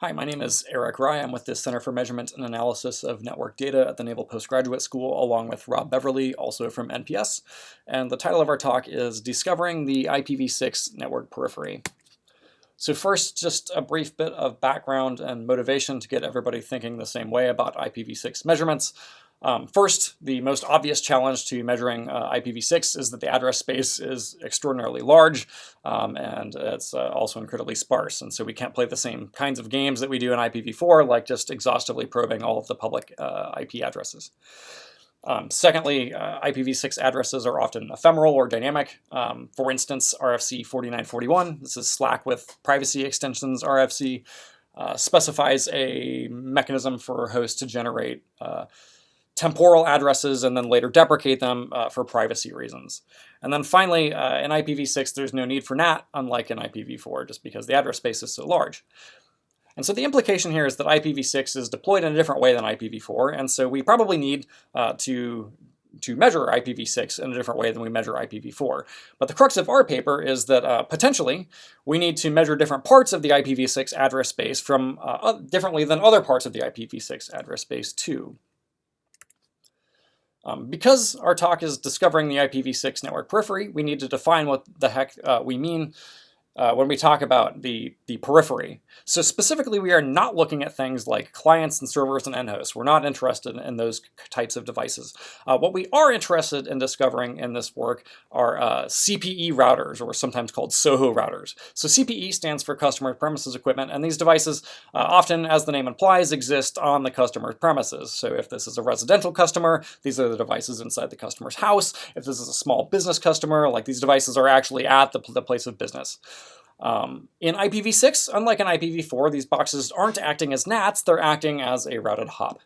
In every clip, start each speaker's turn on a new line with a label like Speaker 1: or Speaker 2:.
Speaker 1: Hi, my name is Erik. I'm with the Center for Measurement and Analysis of Network Data at the Naval Postgraduate School, along with Rob Beverly, also from NPS. And the title of our talk is Discovering the IPv6 Network Periphery. So first, just a brief bit of background and motivation to get everybody thinking the same way about IPv6 measurements. First, the most obvious challenge to measuring IPv6 is that the address space is extraordinarily large, and it's also incredibly sparse. And so we can't play the same kinds of games that we do in IPv4, like just exhaustively probing all of the public IP addresses. Secondly, IPv6 addresses are often ephemeral or dynamic. For instance, RFC 4941, this is Slack with privacy extensions RFC, specifies a mechanism for hosts to generate temporal addresses and then later deprecate them for privacy reasons. And then finally, in IPv6, there's no need for NAT, unlike in IPv4, just because the address space is so large. And so the implication here is that IPv6 is deployed in a different way than IPv4, and so we probably need to measure IPv6 in a different way than we measure IPv4. But the crux of our paper is that potentially we need to measure different parts of the IPv6 address space from differently than other parts of the IPv6 address space too. Because our talk is discovering the IPv6 network periphery, we need to define what the heck we mean when we talk about the periphery. So specifically, we are not looking at things like clients and servers and endhosts. We're not interested in those types of devices. What we are interested in discovering in this work are CPE routers, or sometimes called SOHO routers. So CPE stands for customer premises equipment, and these devices often, as the name implies, exist on the customer's premises. So if this is a residential customer, these are the devices inside the customer's house. If this is a small business customer, like these devices are actually at the place of business. In IPv6, unlike in IPv4, these boxes aren't acting as NATs, they're acting as a routed hop.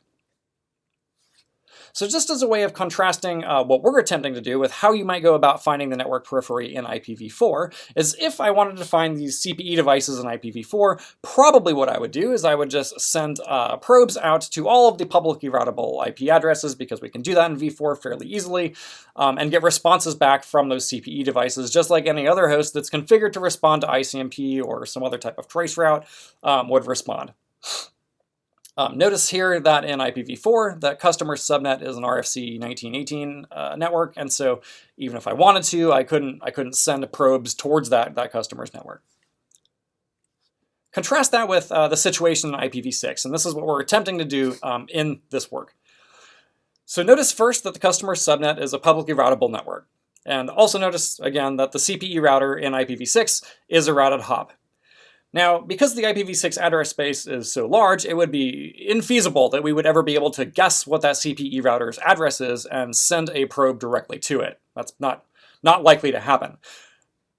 Speaker 1: So just as a way of contrasting what we're attempting to do with how you might go about finding the network periphery in IPv4, is if I wanted to find these CPE devices in IPv4, probably what I would do is I would just send probes out to all of the publicly routable IP addresses, because we can do that in v4 fairly easily, and get responses back from those CPE devices, just like any other host that's configured to respond to ICMP or some other type of traceroute would respond. Notice here that in IPv4, the customer subnet is an RFC 1918 network, and so even if I wanted to, I couldn't send probes towards that customer's network. Contrast that with the situation in IPv6, and this is what we're attempting to do in this work. So notice first that the customer subnet is a publicly routable network, and also notice again that the CPE router in IPv6 is a routed hop. Now, because the IPv6 address space is so large, it would be infeasible that we would ever be able to guess what that CPE router's address is and send a probe directly to it. That's not likely to happen.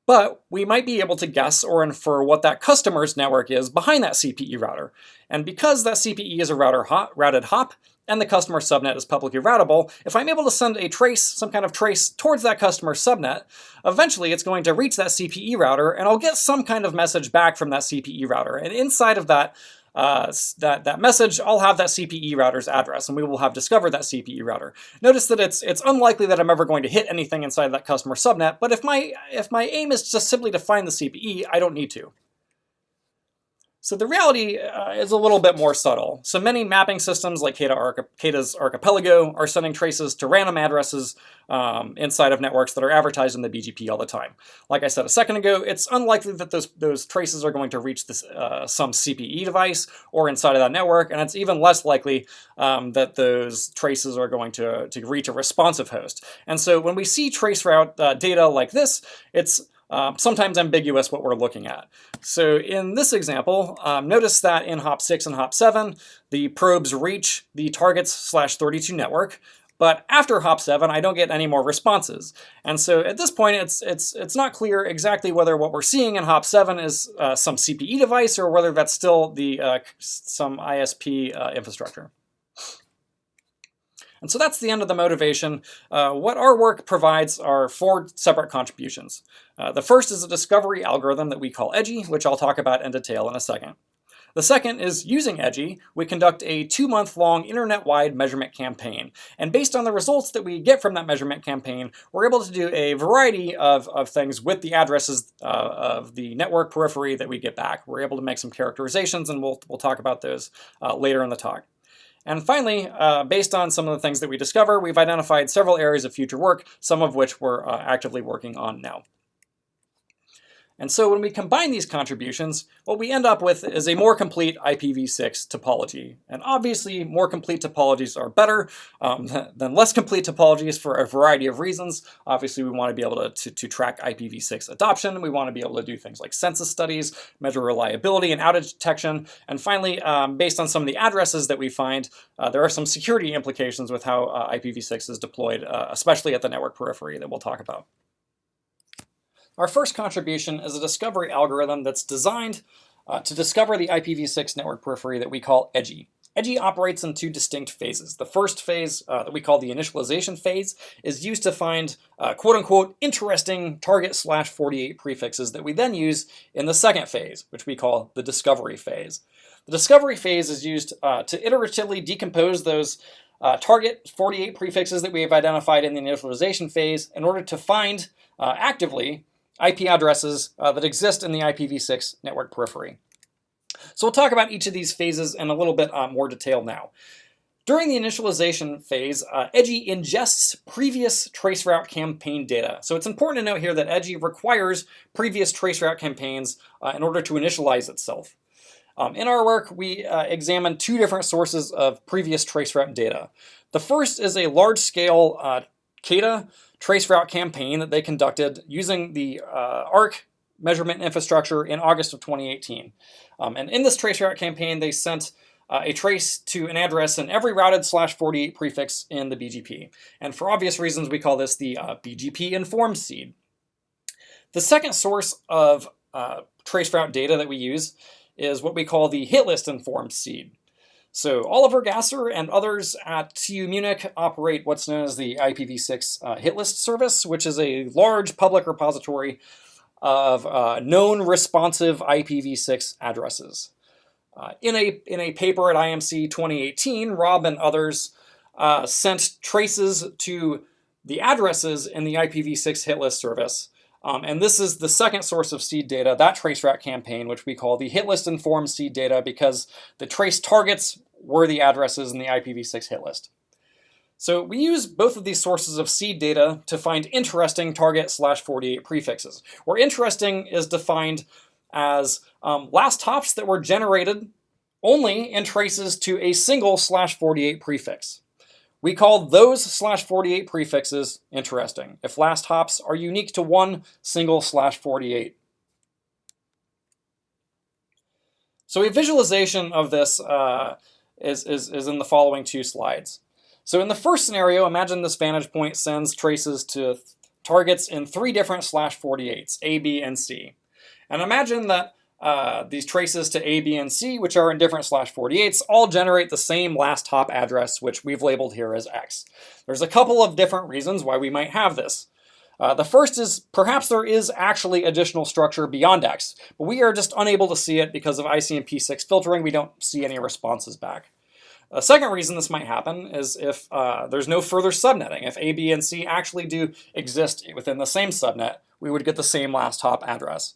Speaker 1: But we might be able to guess or infer what that customer's network is behind that CPE router. And because that CPE is a routed hop, and the customer subnet is publicly routable, if I'm able to send a trace, some kind of trace towards that customer subnet, eventually it's going to reach that CPE router, and I'll get some kind of message back from that CPE router. And inside of that message, I'll have that CPE router's address, and we will have discovered that CPE router. Notice that it's unlikely that I'm ever going to hit anything inside that customer subnet, but if my aim is just simply to find the CPE, I don't need to. So the reality is a little bit more subtle. So many mapping systems like Kata's Archipelago are sending traces to random addresses inside of networks that are advertised in the BGP all the time. Like I said a second ago, it's unlikely that those traces are going to reach some CPE device or inside of that network, and it's even less likely that those traces are going to reach a responsive host. And so when we see traceroute data like this, it's sometimes ambiguous what we're looking at. So in this example, notice that in hop 6 and hop 7, the probes reach the targets/32 network, but after hop 7, I don't get any more responses. And so at this point, it's not clear exactly whether what we're seeing in hop 7 is some CPE device or whether that's still some ISP infrastructure. And so that's the end of the motivation. What our work provides are 4 separate contributions. The first is a discovery algorithm that we call Edgy, which I'll talk about in detail in a second. The second is using Edgy, we conduct a 2-month-long internet-wide measurement campaign. And based on the results that we get from that measurement campaign, we're able to do a variety of things with the addresses of the network periphery that we get back. We're able to make some characterizations, and we'll talk about those later in the talk. And finally, based on some of the things that we discover, we've identified several areas of future work, some of which we're actively working on now. And so when we combine these contributions, what we end up with is a more complete IPv6 topology. And obviously, more complete topologies are better than less complete topologies for a variety of reasons. Obviously, we want to be able to track IPv6 adoption. We want to be able to do things like census studies, measure reliability and outage detection. And finally, based on some of the addresses that we find, there are some security implications with how IPv6 is deployed, especially at the network periphery that we'll talk about. Our first contribution is a discovery algorithm that's designed to discover the IPv6 network periphery that we call Edgy. Edgy operates in 2 distinct phases. The first phase, that we call the initialization phase, is used to find quote-unquote interesting target/48 prefixes that we then use in the second phase, which we call the discovery phase. The discovery phase is used to iteratively decompose those target 48 prefixes that we have identified in the initialization phase in order to find actively IP addresses that exist in the IPv6 network periphery. So we'll talk about each of these phases in a little bit more detail now. During the initialization phase, Edgy ingests previous traceroute campaign data. So it's important to note here that Edgy requires previous traceroute campaigns in order to initialize itself. In our work, we examined 2 different sources of previous traceroute data. The first is a large-scale CADA traceroute campaign that they conducted using the ARC measurement infrastructure in August of 2018. And in this traceroute campaign, they sent a trace to an address in every routed /48 prefix in the BGP. And for obvious reasons, we call this the BGP informed seed. The second source of traceroute data that we use is what we call the hit list informed seed. So Oliver Gasser and others at TU Munich operate what's known as the IPv6 hit list service, which is a large public repository of known responsive IPv6 addresses. In a paper at IMC 2018, Rob and others sent traces to the addresses in the IPv6 hit list service. And this is the second source of seed data, that traceroute campaign, which we call the hit list informed seed data, because the trace targets were the addresses in the IPv6 hit list. So we use both of these sources of seed data to find interesting target/48 prefixes, where interesting is defined as last hops that were generated only in traces to a single /48 prefix. We call those /48 prefixes interesting if last hops are unique to one single /48. So a visualization of this is in the following 2 slides. So in the first scenario, imagine this vantage point sends traces to targets in 3 different /48s, A, B, and C. And imagine that these traces to A, B, and C, which are in different /48s, all generate the same last hop address, which we've labeled here as X. There's a couple of different reasons why we might have this. The first is perhaps there is actually additional structure beyond X, but we are just unable to see it because of ICMP6 filtering. We don't see any responses back. A second reason this might happen is if there's no further subnetting. If A, B, and C actually do exist within the same subnet, we would get the same last hop address.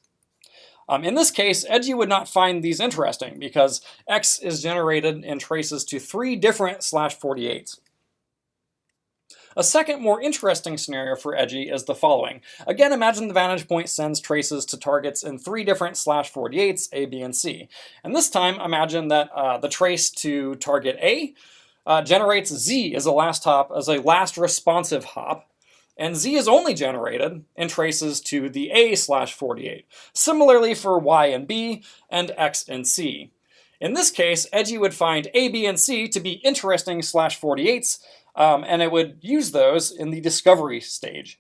Speaker 1: In this case, Edgy would not find these interesting because X is generated in traces to 3 different /48s. A second, more interesting scenario for Edgy is the following. Again, imagine the vantage point sends traces to targets in 3 different /48s, A, B, and C. And this time, imagine that the trace to target A generates Z as a last hop, as a last responsive hop, and Z is only generated in traces to the A/48. Similarly for Y and B, and X and C. In this case, Edgy would find A, B, and C to be interesting /48s, and it would use those in the discovery stage.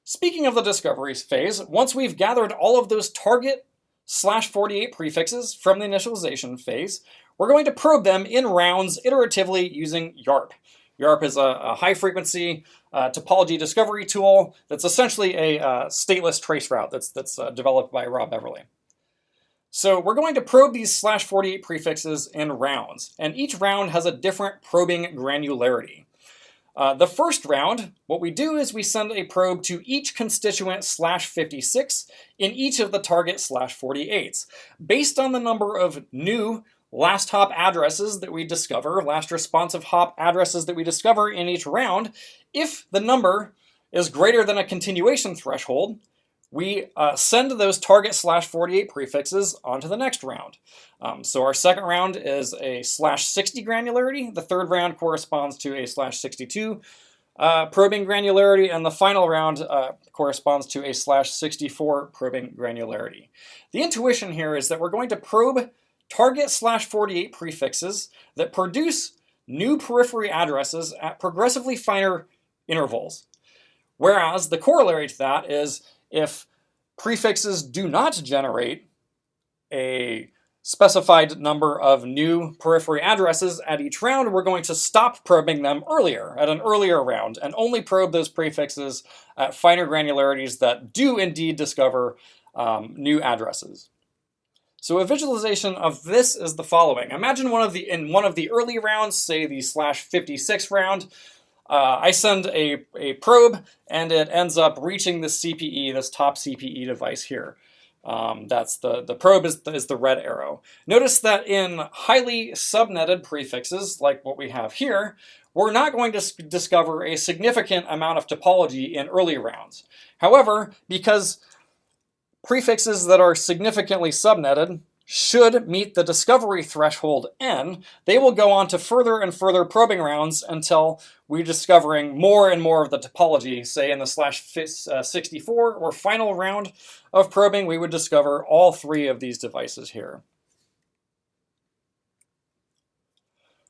Speaker 1: Speaking of the discovery phase, once we've gathered all of those target /48 prefixes from the initialization phase, we're going to probe them in rounds iteratively using YARP. YARP is a high-frequency topology discovery tool that's essentially a stateless traceroute that's developed by Rob Beverly. So we're going to probe these /48 prefixes in rounds, and each round has a different probing granularity. The first round, what we do is we send a probe to each constituent /56 in each of the target /48s. Based on the number of new last hop addresses that we discover, last responsive hop addresses that we discover in each round, if the number is greater than a continuation threshold, we send those target /48 prefixes onto the next round. So our second round is a /60 granularity. The third round corresponds to a /62 probing granularity, and the final round corresponds to a /64 probing granularity. The intuition here is that we're going to probe target /48 prefixes that produce new periphery addresses at progressively finer intervals. Whereas the corollary to that is if prefixes do not generate a specified number of new periphery addresses at each round, we're going to stop probing them earlier, at an earlier round, and only probe those prefixes at finer granularities that do indeed discover new addresses. So a visualization of this is the following. Imagine in one of the early rounds, say the /56 round, I send a probe and it ends up reaching the CPE, this top CPE device here. That's the probe is the red arrow. Notice that in highly subnetted prefixes, like what we have here, we're not going to discover a significant amount of topology in early rounds. However, because prefixes that are significantly subnetted should meet the discovery threshold n, they will go on to further and further probing rounds until we're discovering more and more of the topology. Say in the /64 or final round of probing, we would discover all three of these devices here.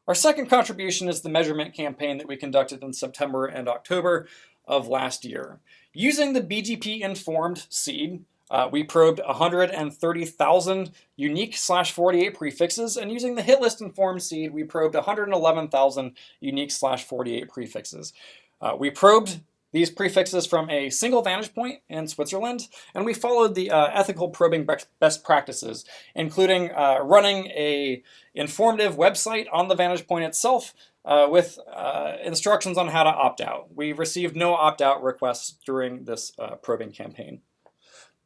Speaker 1: Our second contribution is the measurement campaign that we conducted in September and October of last year. Using the BGP-informed seed, we probed 130,000 unique /48 prefixes, and using the hit list informed seed, we probed 111,000 unique /48 prefixes. We probed these prefixes from a single vantage point in Switzerland, and we followed the ethical probing best practices, including running a informative website on the vantage point itself with instructions on how to opt out. We received no opt-out requests during this probing campaign.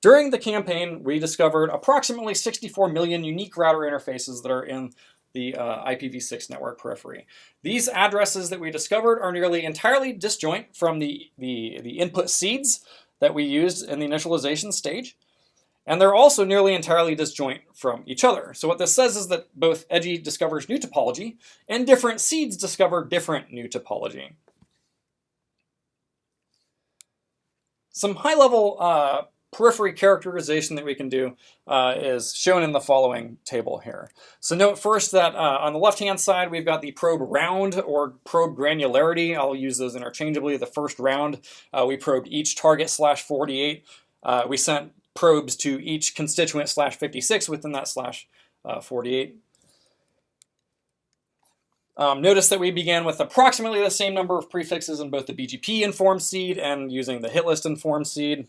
Speaker 1: During the campaign, we discovered approximately 64 million unique router interfaces that are in the IPv6 network periphery. These addresses that we discovered are nearly entirely disjoint from the input seeds that we used in the initialization stage, and they're also nearly entirely disjoint from each other. So what this says is that both Edgy discovers new topology, and different seeds discover different new topology. Some high-level periphery characterization that we can do is shown in the following table here. So note first that on the left-hand side, we've got the probe round or probe granularity. I'll use those interchangeably. The first round, we probed each target /48. We sent probes to each constituent /56 within that /48. Notice that we began with approximately the same number of prefixes in both the BGP-informed seed and using the hit list-informed seed.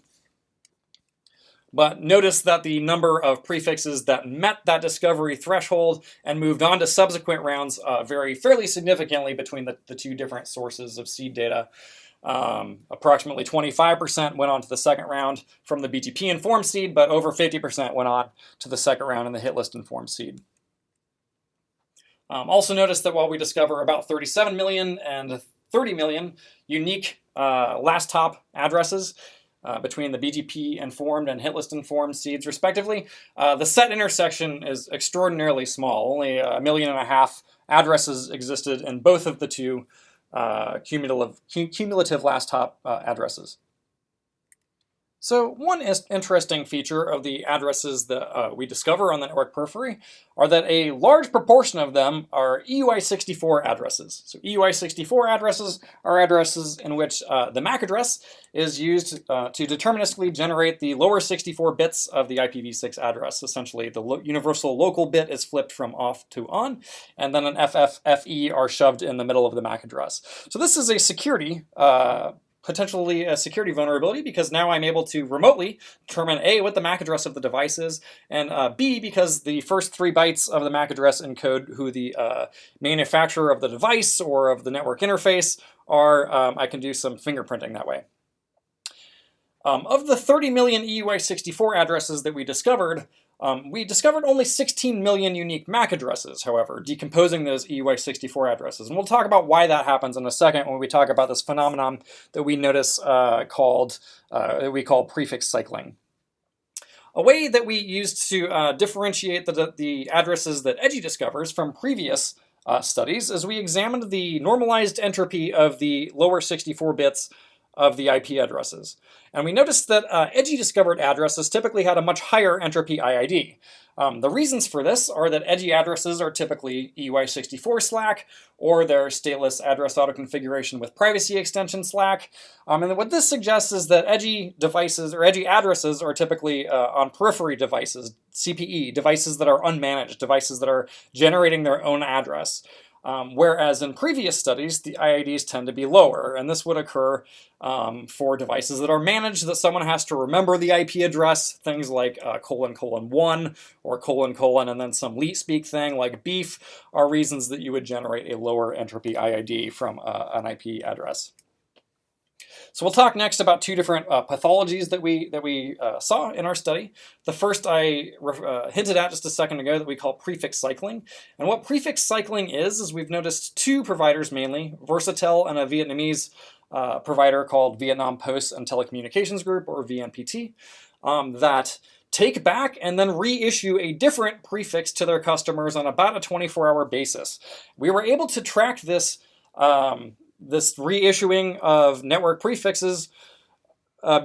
Speaker 1: But notice that the number of prefixes that met that discovery threshold and moved on to subsequent rounds vary fairly significantly between the two different sources of seed data. Approximately 25% went on to the second round from the BGP-informed seed, but over 50% went on to the second round in the hit list-informed seed. Also notice that while we discover about 37 million and 30 million unique last hop addresses, between the BGP-informed and hit list-informed seeds, respectively, the set intersection is extraordinarily small. Only 1.5 million addresses existed in both of the two cumulative last hop addresses. So one interesting feature of the addresses that we discover on the network periphery are that a large proportion of them are EUI64 addresses. So EUI64 addresses are addresses in which the MAC address is used to deterministically generate the lower 64 bits of the IPv6 address. Essentially, the universal local bit is flipped from off to on, and then an FFFE are shoved in the middle of the MAC address. So this is a security potentially a security vulnerability because now I'm able to remotely determine A, what the MAC address of the device is, and B, because the first 3 bytes of the MAC address encode who the manufacturer of the device or of the network interface are, I can do some fingerprinting that way. Of the 30 million EUI64 addresses that we discovered only 16 million unique MAC addresses, however, decomposing those EUI64 addresses. And we'll talk about why that happens in a second when we talk about this phenomenon that we notice that we call prefix cycling. A way that we used to differentiate the addresses that Edgy discovers from previous studies is we examined the normalized entropy of the lower 64 bits of the IP addresses. And we noticed that Edgy discovered addresses typically had a much higher entropy IID. The reasons for this are that Edgy addresses are typically EUI64 slack, or they're stateless address auto configuration with privacy extension slack. And what this suggests is that Edgy devices or Edgy addresses are typically on periphery devices, CPE, devices that are unmanaged, devices that are generating their own address. Whereas in previous studies, the IIDs tend to be lower, and this would occur for devices that are managed, that someone has to remember the IP address, things like : 1 or : and then some leet speak thing like beef are reasons that you would generate a lower entropy IID from an IP address. So we'll talk next about 2 different pathologies that we saw in our study. The first I hinted at just a second ago that we call prefix cycling. And what prefix cycling is we've noticed 2 providers mainly, Versatel and a Vietnamese provider called Vietnam Post and Telecommunications Group, or VNPT, that take back and then reissue a different prefix to their customers on about a 24-hour basis. We were able to track this this reissuing of network prefixes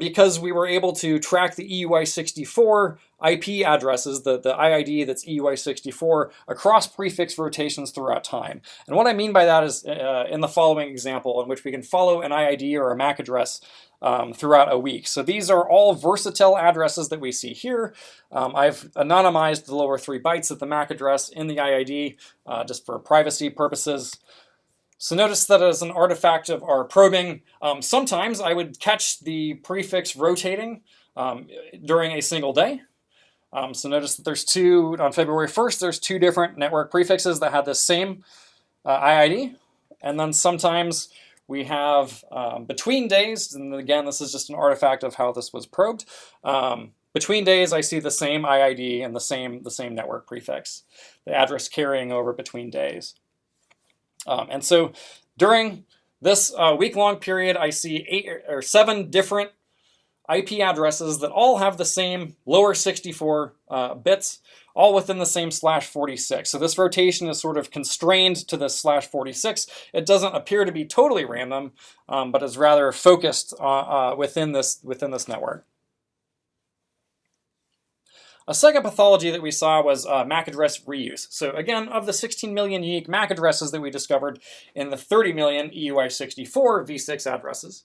Speaker 1: because we were able to track the EUI64 IP addresses, the IID that's EUI64, across prefix rotations throughout time. And what I mean by that is in the following example, in which we can follow an IID or a MAC address throughout a week. So these are all Versatel addresses that we see here. I've anonymized the lower 3 bytes of the MAC address in the IID just for privacy purposes. So notice that as an artifact of our probing, sometimes I would catch the prefix rotating during a single day. So notice that there's on February 1st, there's 2 different network prefixes that had the same IID. And then sometimes we have between days, and again, this is just an artifact of how this was probed. Between days, I see the same IID and the same network prefix, the address carrying over between days. And so during this week-long period, I see 8 or 7 different IP addresses that all have the same lower 64 bits, all within the same /46. So this rotation is sort of constrained to this /46. It doesn't appear to be totally random, but is rather focused within this network. A second pathology that we saw was MAC address reuse. So again, of the 16 million unique MAC addresses that we discovered in the 30 million EUI64 v6 addresses,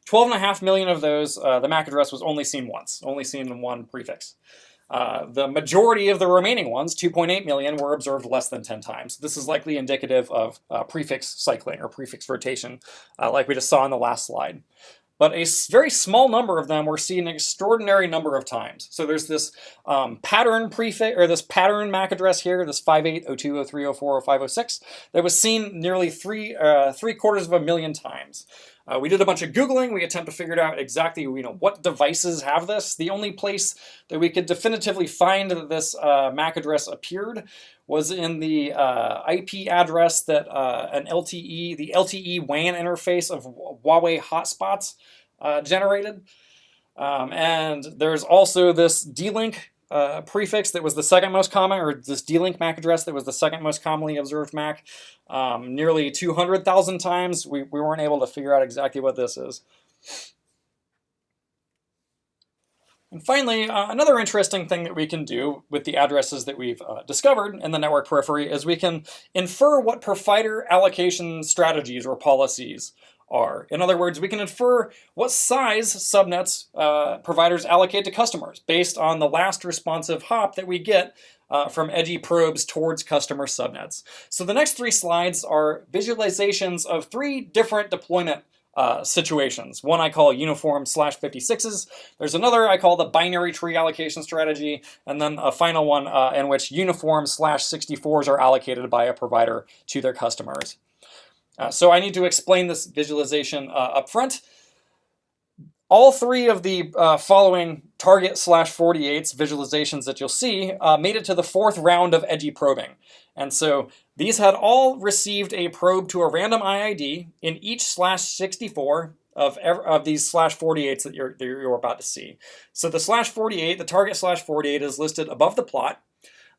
Speaker 1: 12.5 million of those, the MAC address was only seen once, only seen in one prefix. The majority of the remaining ones, 2.8 million, were observed less than 10 times. This is likely indicative of prefix cycling or prefix rotation, like we just saw in the last slide. But a very small number of them were seen an extraordinary number of times. So there's this pattern prefix, or this pattern MAC address here, this 5802, 03, 04, 05, 06, that was seen nearly 750,000 times. We did a bunch of Googling. We attempted to figure out exactly what devices have this. The only place that we could definitively find that this MAC address appeared was in the IP address that the LTE WAN interface of Huawei hotspots generated. And there's also this D-Link prefix that was the second most common, or this D-Link MAC address that was the second most commonly observed MAC. Nearly 200,000 times. We weren't able to figure out exactly what this is. And finally, another interesting thing that we can do with the addresses that we've discovered in the network periphery is we can infer what provider allocation strategies or policies are. In other words, we can infer what size subnets providers allocate to customers based on the last responsive hop that we get from Edgy probes towards customer subnets. So the next 3 slides are visualizations of 3 different deployment situations. One I call uniform /56s. There's another I call the binary tree allocation strategy, and then a final one in which uniform /64s are allocated by a provider to their customers. So I need to explain this visualization up front. All three of the following target /48s visualizations that you'll see made it to the 4th round of Edgy probing. And so these had all received a probe to a random IID in each /64 of these /48s that you're about to see. So the /48, the target /48 is listed above the plot.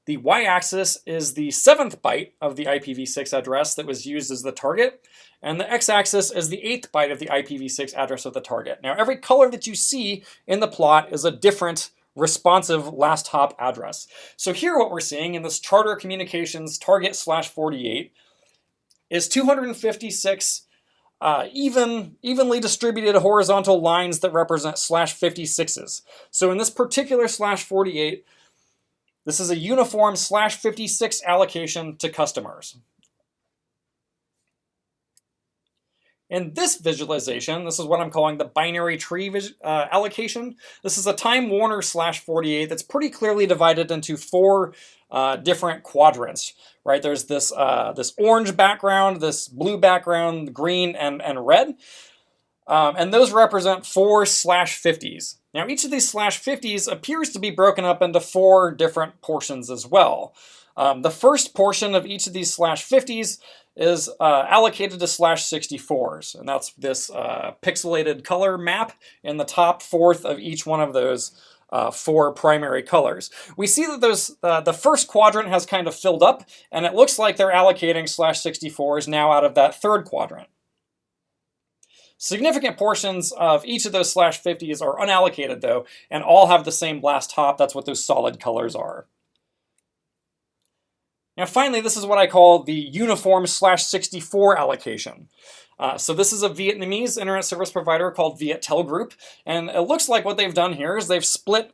Speaker 1: The y-axis is the 7th byte of the IPv6 address that was used as the target, and the x-axis is the 8th byte of the IPv6 address of the target. Now, every color that you see in the plot is a different responsive last hop address. So here what we're seeing in this Charter Communications target /48 is 256 evenly distributed horizontal lines that represent /56s. So in this particular /48, this is a uniform /56 allocation to customers. In this visualization, this is what I'm calling the binary tree allocation. This is a Time Warner /48 that's pretty clearly divided into 4 different quadrants. Right? There's this this orange background, this blue background, green, and red. And those represent 4 /50s. Now, each of these /50s appears to be broken up into 4 different portions as well. The first portion of each of these /50s is allocated to /64s, and that's this pixelated color map in the top 4th of each one of those 4 primary colors. We see that the first quadrant has kind of filled up, and it looks like they're allocating /64s now out of that 3rd quadrant. Significant portions of each of those /50s are unallocated, though, and all have the same blast hop. That's what those solid colors are. Now, finally, this is what I call the uniform /64 allocation. So this is a Vietnamese internet service provider called Viettel Group, and it looks like what they've done here is they've split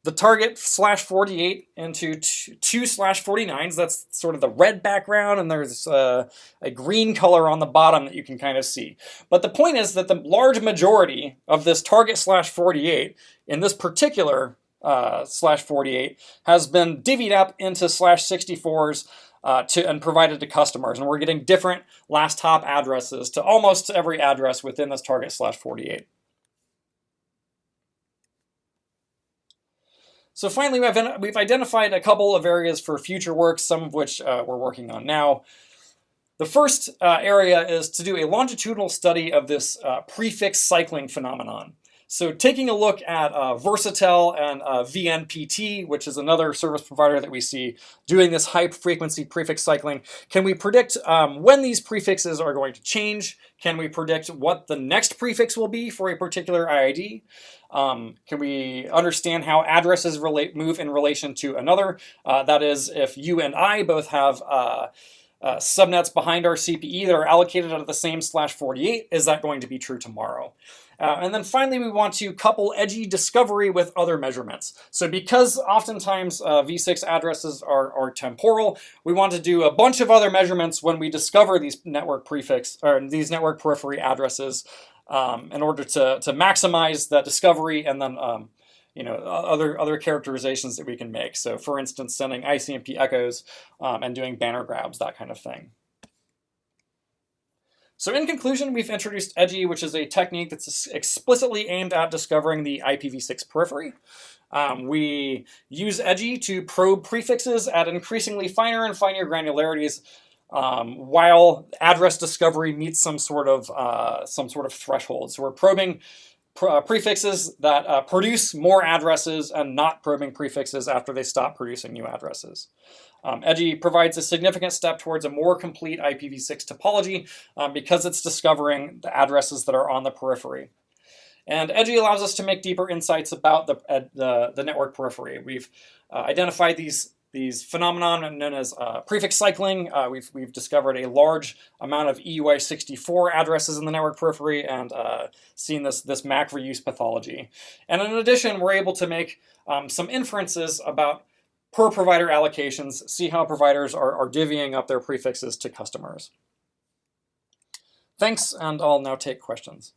Speaker 1: the target /48 into 2 /49s. That's sort of the red background, and there's a green color on the bottom that you can kind of see. But the point is that the large majority of this target /48 in this particular /48 has been divvied up into /64s and provided to customers, and we're getting different last hop addresses to almost every address within this target /48. So finally, we've identified a couple of areas for future work, some of which we're working on now. The first area is to do a longitudinal study of this prefix cycling phenomenon. So taking a look at Versatel and VNPT, which is another service provider that we see doing this high-frequency prefix cycling, can we predict when these prefixes are going to change? Can we predict what the next prefix will be for a particular IID? Can we understand how addresses move in relation to another? That is, if you and I both have subnets behind our CPE that are allocated out of the same /48, is that going to be true tomorrow? And then finally, we want to couple Edgy discovery with other measurements. So because oftentimes V6 addresses are temporal, we want to do a bunch of other measurements when we discover these network prefix or these network periphery addresses in order to maximize that discovery and then other characterizations that we can make. So for instance, sending ICMP echoes and doing banner grabs, that kind of thing. So in conclusion, we've introduced Edgy, which is a technique that's explicitly aimed at discovering the IPv6 periphery. We use Edgy to probe prefixes at increasingly finer and finer granularities, while address discovery meets some sort of threshold. So we're probing prefixes that produce more addresses and not probing prefixes after they stop producing new addresses. Edgy provides a significant step towards a more complete IPv6 topology because it's discovering the addresses that are on the periphery. And Edgy allows us to make deeper insights about the network periphery. We've identified these phenomena known as prefix cycling. We've discovered a large amount of EUI64 addresses in the network periphery and seen this MAC reuse pathology. And in addition, we're able to make some inferences about per provider allocations, see how providers are divvying up their prefixes to customers. Thanks, and I'll now take questions.